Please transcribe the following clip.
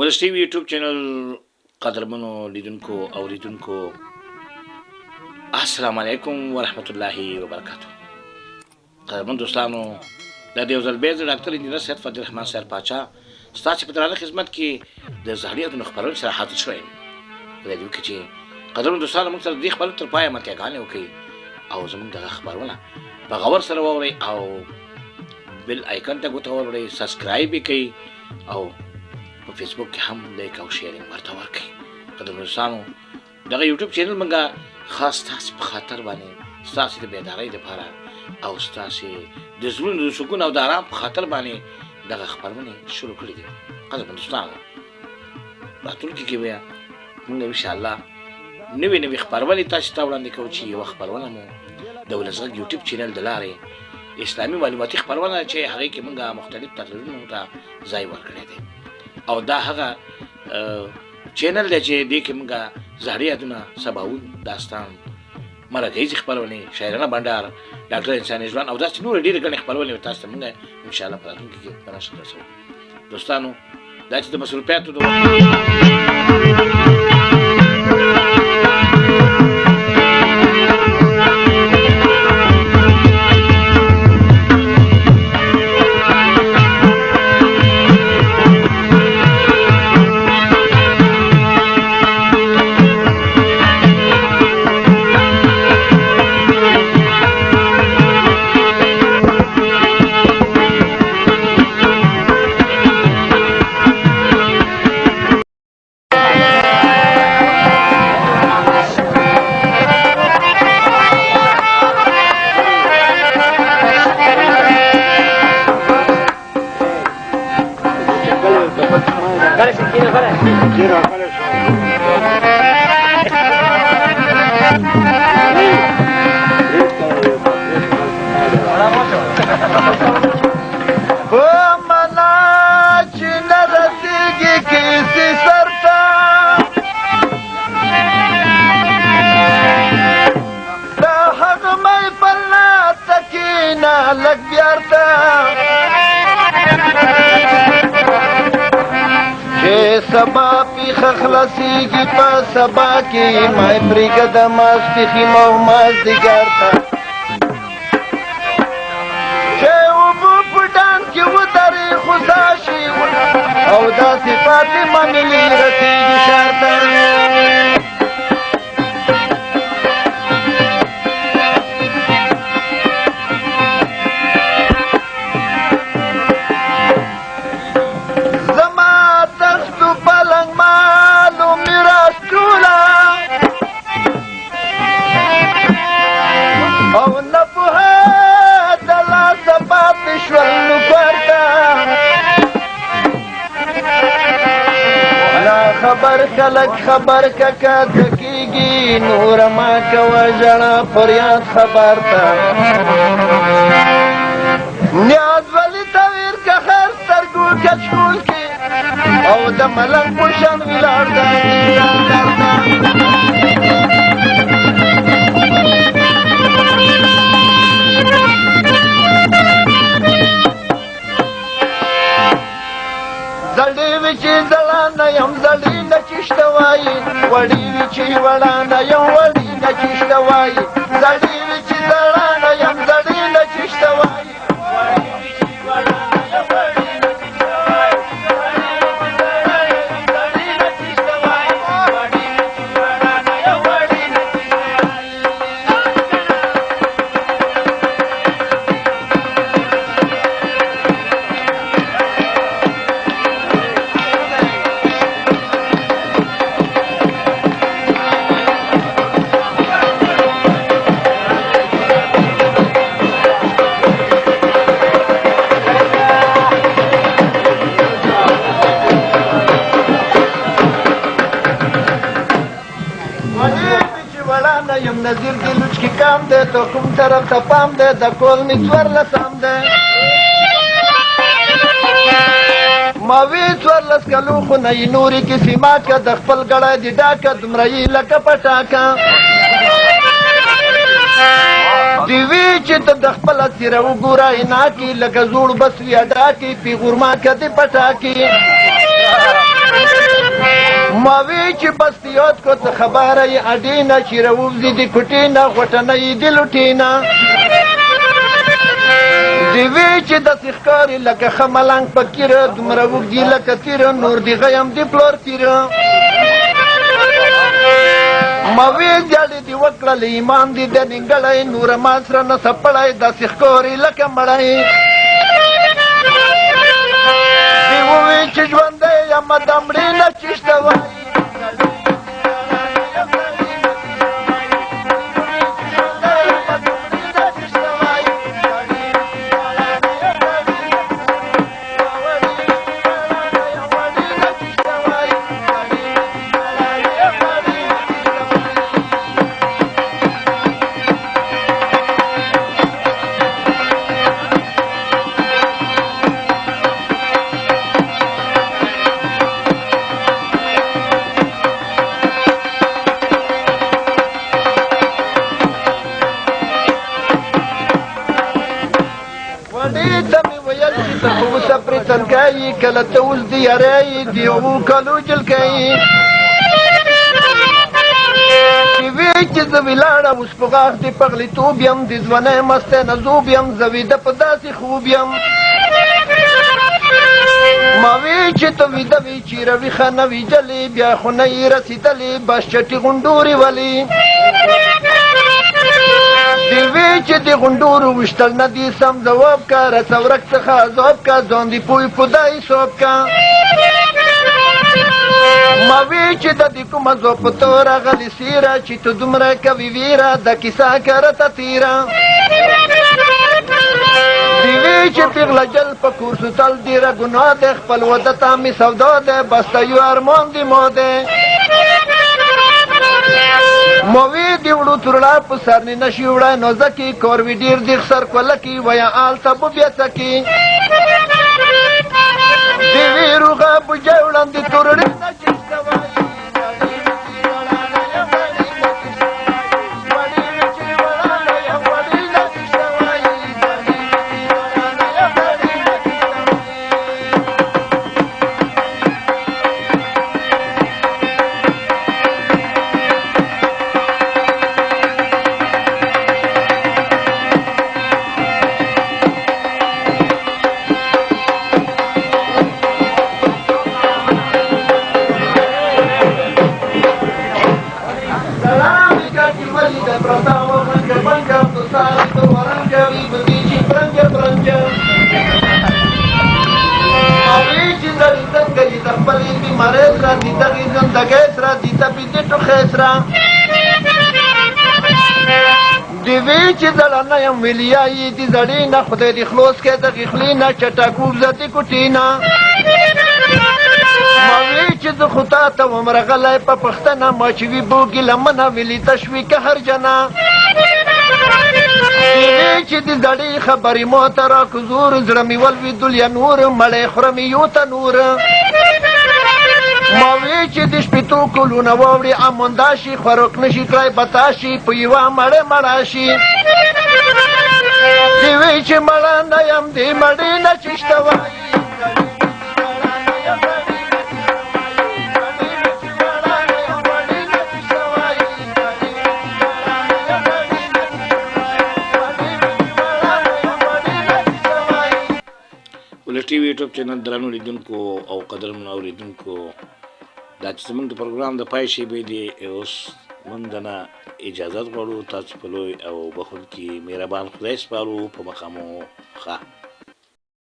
ولس ټي وي یوټیوب چینل قدرمنو لیدونکو اوریدونکو السلام علیکم ورحمت الله وبرکاتو. قدرمن دوستانو د یو ځل بیا زه ډاکټر انجینر سید فضل الرحمن سر پاچا ستاسو په درانه خدمت کې د زهرياتو خبرونو سره حاضر شوم. په دې کې چې قدرمن دوستانو موږ سره د خبرو تر پایه متګانې وکړي او زموږ د خبرونه په غور سره واوري او بل آیکن ته ګوته ورکړئ، سبسکرایب یې کړئ او په فیسبوک کې هم لایک او شیرینګ ورته ورکړئ. قدرمن دوستانو دغه یوټیوب چینل موږ خاص تاسو په خاطر باندې ستاسو د بیدارۍ لپاره او ستاسو د زړونو د سکون او د آرام په خاطر باندې دغه خبرونه شروع کړې دي. قدرمن دوستانو راتلونکي کې بیا موږ ان شاء الله نوې خبرونه تاسو ته وړاندې کوو چې یو خبرونه مو د ولسغږ یوټیوب چینل د لارې اسلامي معلوماتي خبرونه چې هغه کې موږ مختلف تقریرونه ته ځای ورکړی دی او دا هغه چینل دی چې دې کې موږ زهرياتونه سباوون داستان مرکزي خبرونه شاعرانه بندر ډاکټر انساني ژوند او داسې نور ډېرې ګڼې خبرونه تاسو ته موږ ان شاء الله په راتلونکي کې په نشر رسوو. دوستانو دا چې د مصروفیاتو سبا پی خخلصیگی پا سبا کی مای پریگد ماسپیخی مو مازدیگر تا چه او بو پدان کی و داری خوزاشی او دا صفاتی ممیلی رسیگی شارتا خبر خلق خبر کا تکیگی نور ما کوا جڑا فریاد خبر تا نیاز ولی تویر کا خیر سرگو کچکول کی او دا ملنگ پوشن ویلار دا زلدی وچی زلانه یم زلدی نچشتوائی وڑی وچی وڑانه یم وڑی نچشتوائی زلدی وچی زلانه یم زلدی نچشتوائی وڑی وچی وڑانه یم وڑی نچشتوائی زلدی نچشتوائی وڑی وچی وڑانه یم وڑی نظیر دی لوچ کی کام دے تو کم طرف تا پام دے دا کول نیچور لسام دے ماوی چور لس کلو خو نئی نوری کی سیما کا دخپل گڑا دی ڈاکا دمرائی لکا پٹاکا دیوی چې ته د خپل سره وګورای نا کی لکه زوړ بس وی ادا کی پیغور ما کدی پټا کی ما وی چې بس یاد کو ته خبره یې اډینه چې روزي د کوټینه غټنه یې د لوټینه دی وی چې د سخکاري لکه خملنګ پکیره دومره وګدي لکه تیره نور دی غیم دی پلور تیره ما وی جاړي دی وکړه ایمان دی د نیګړای نور ما سره نه سپړای د سخکاري لکه مړای دی وی چې ژوند یا مدمړي نه چشته وای تنکای کله ته اوس دی یارای دی او کلو جلکای چې وی چې زه ولاړم اوس په غاښ د پغلیتوب یم د ځوانۍ مستی نه زوب یم زه ویده په داسې خوب یم ما وی چې ته ویده وي چیره ویښه نه وي جلې بیا خو نه یې رسېدلې بس چټي غونډورې ولې دی وی چې د غونډورو وشتل نه دي سم ځواب کا رسورک څخه عذاب کا ځان دې پوی خدای صوب کا ما وی چې د دې کومه زو په تو راغلې سیره چې ته دومره کوې ویره د کیسه که راته تېره دی وی چې پیغله جل په کور سوتل ډېره ګناه دی خپل واده ته مې سودا دی بس ته یو ارمان دی ما دی موی دی وړو ترړه په سر نه نشي وړای نو ځکې کور وي ډېر دیغ سر کولکي ویا آل ته بیا څکي دی وی روغه بوجه وړاندې تورړې نه چشته وایي دی وی چې زړه یم ویلیایي د زړې نه خدای دې خلاص کړي د غیخلي نه چټکوب زدې کوټې نه ما وی چې زه خو تا ته وم رغلی په پښتنه ما چې وي بوږي لمنه ویلي تشوي که هر جنه دی وی چې د زړې خبرې ما ته راکو زور زړه مې ولوېدل یا نور مړی خورم یو تنور ما وی چې د شپېتو کلونه واوړې اموندا شي خوراک نشي کړی بتا شي په یوه مړه مړه شي دی وی چې مړه نه یم دې مړې نه چشته وایي ولس ټي وي یوټیوب چینل درنو لیدونکو او قدرمنو اورېدونکو دا چې زموږ د پروګرام د پای شی به دی اوس موږ دنه اجازت غواړو تاسو په لوی او بخښونکي مهربان خدای سپارو په مخامو ښه